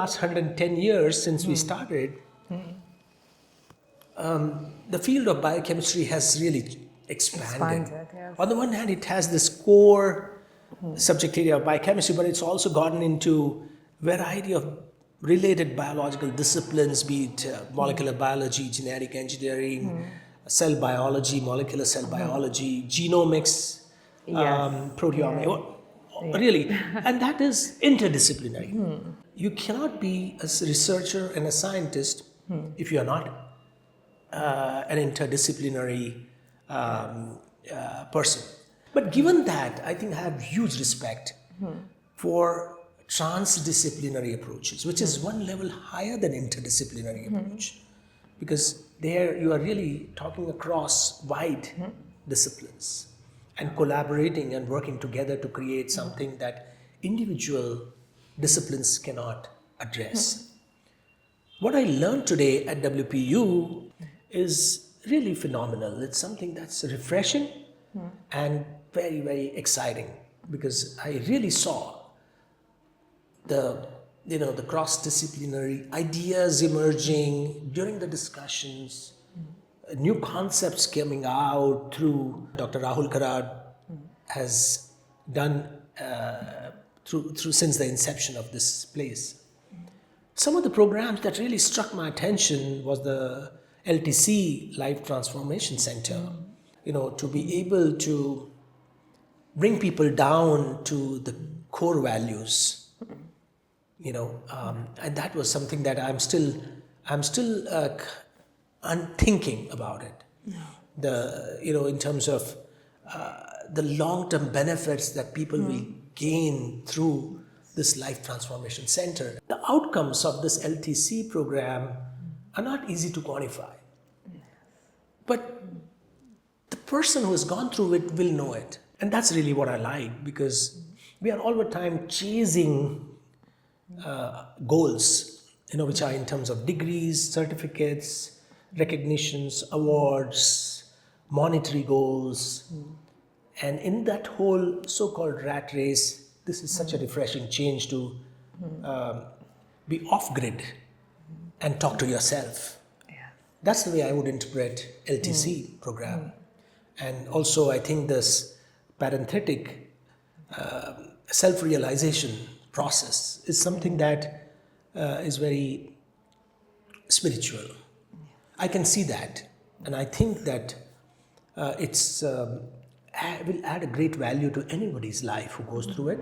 last 110 years since we started, the field of biochemistry has really expanded. Yes. On the one hand, it has this core subject area of biochemistry, but it's also gotten into variety of related biological disciplines, be it molecular biology, genetic engineering, cell biology, molecular cell biology, genomics, proteomics, really. And that is interdisciplinary. You cannot be a researcher and a scientist if you are not an interdisciplinary person. But given that, I think I have huge respect for transdisciplinary approaches, which is one level higher than interdisciplinary approach, because there you are really talking across wide disciplines and collaborating and working together to create something that individual disciplines cannot address. What I learned today at WPU is really phenomenal. It's something that's refreshing and very, very exciting, because I really saw the cross-disciplinary ideas emerging during the discussions, new concepts coming out through Dr. Rahul Karad has done through since the inception of this place. Some of the programs that really struck my attention was the LTC Life Transformation Center. To be able to bring people down to the core values. And that was something that I'm still thinking about it. In terms of the long-term benefits that people will gain through this Life Transformation Center. The outcomes of this LTC program are not easy to quantify. But the person who has gone through it will know it. And that's really what I like, because we are all the time chasing goals, which are in terms of degrees, certificates, recognitions, awards, monetary goals. And in that whole so-called rat race, this is such a refreshing change to be off-grid and talk to yourself. That's the way I would interpret LTC program. And also I think this parenthetic self-realization process is something that is very spiritual. I can see that, and I think that it's will add a great value to anybody's life who goes through it.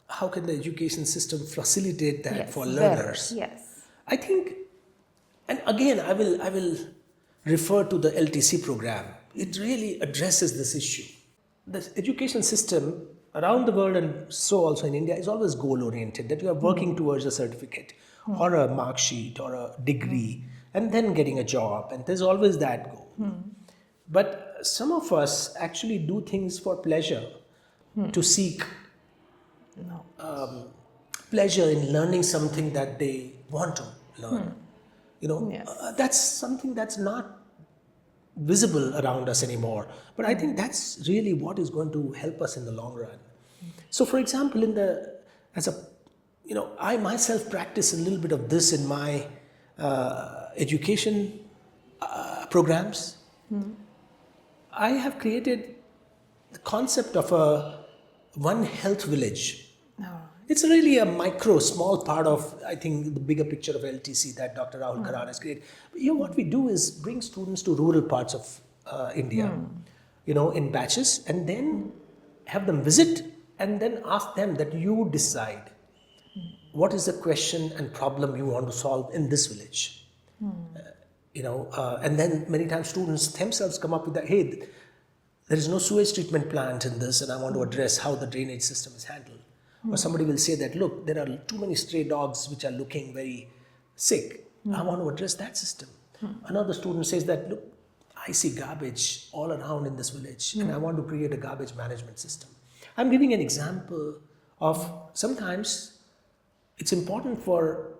How can the education system facilitate that for learners? Yes. I think, and again, I will refer to the LTC program. It really addresses this issue. The education system around the world, and so also in India, is always goal-oriented, that you are working towards a certificate or a mark sheet or a degree and then getting a job, and there's always that goal. But some of us actually do things for pleasure, to seek pleasure in learning something that they want to learn. That's something that's not visible around us anymore. But I think that's really what is going to help us in the long run. So, for example, I myself practice a little bit of this in my education programs. I have created the concept of a One Health Village. It's really a small part of, I think, the bigger picture of LTC that Dr. Rahul Karad has created. But, what we do is bring students to rural parts of India, in batches, and then have them visit and then ask them that you decide what is the question and problem you want to solve in this village. And then many times students themselves come up with that, hey, there is no sewage treatment plant in this, and I want to address how the drainage system is handled. Or somebody will say that, look, there are too many stray dogs which are looking very sick. I want to address that system. Another student says that, look, I see garbage all around in this village, and I want to create a garbage management system. I'm giving an example of sometimes it's important for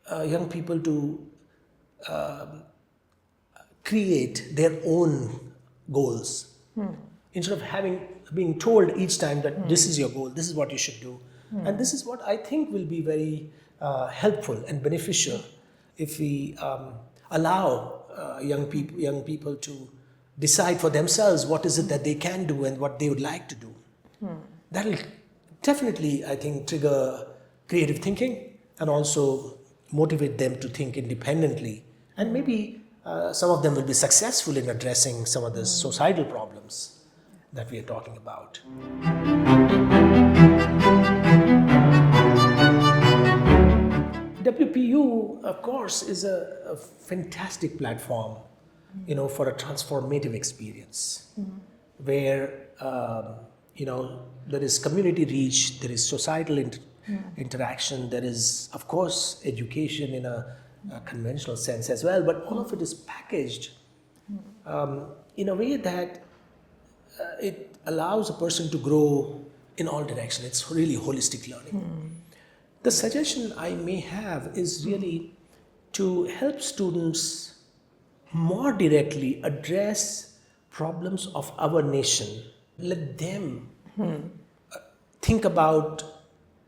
young people to create their own goals. Instead of having a being told each time that this is your goal, this is what you should do. And this is what I think will be very helpful and beneficial if we allow young people to decide for themselves what is it that they can do and what they would like to do. That will definitely, I think, trigger creative thinking and also motivate them to think independently. And maybe some of them will be successful in addressing some of the societal problems that we are talking about. WPU, of course, is a fantastic platform, for a transformative experience, where there is community reach, there is societal interaction, there is, of course, education in a conventional sense as well, but all of it is packaged in a way that it allows a person to grow in all directions. It's really holistic learning. The suggestion I may have is really to help students more directly address problems of our nation. Let them think about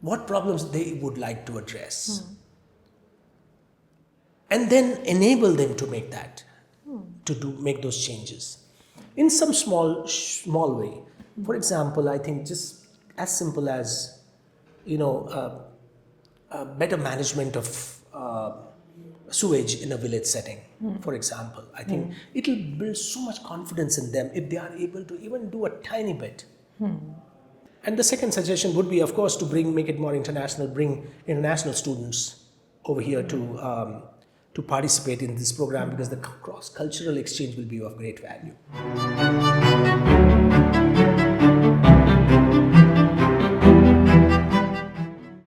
what problems they would like to address. And then enable them to make that, make those changes in some small way. For example, I think just as simple as, better management of sewage in a village setting, for example. I think it will build so much confidence in them if they are able to even do a tiny bit. And the second suggestion would be, of course, to make it more international, bring international students over here to participate in this program, because the cross-cultural exchange will be of great value.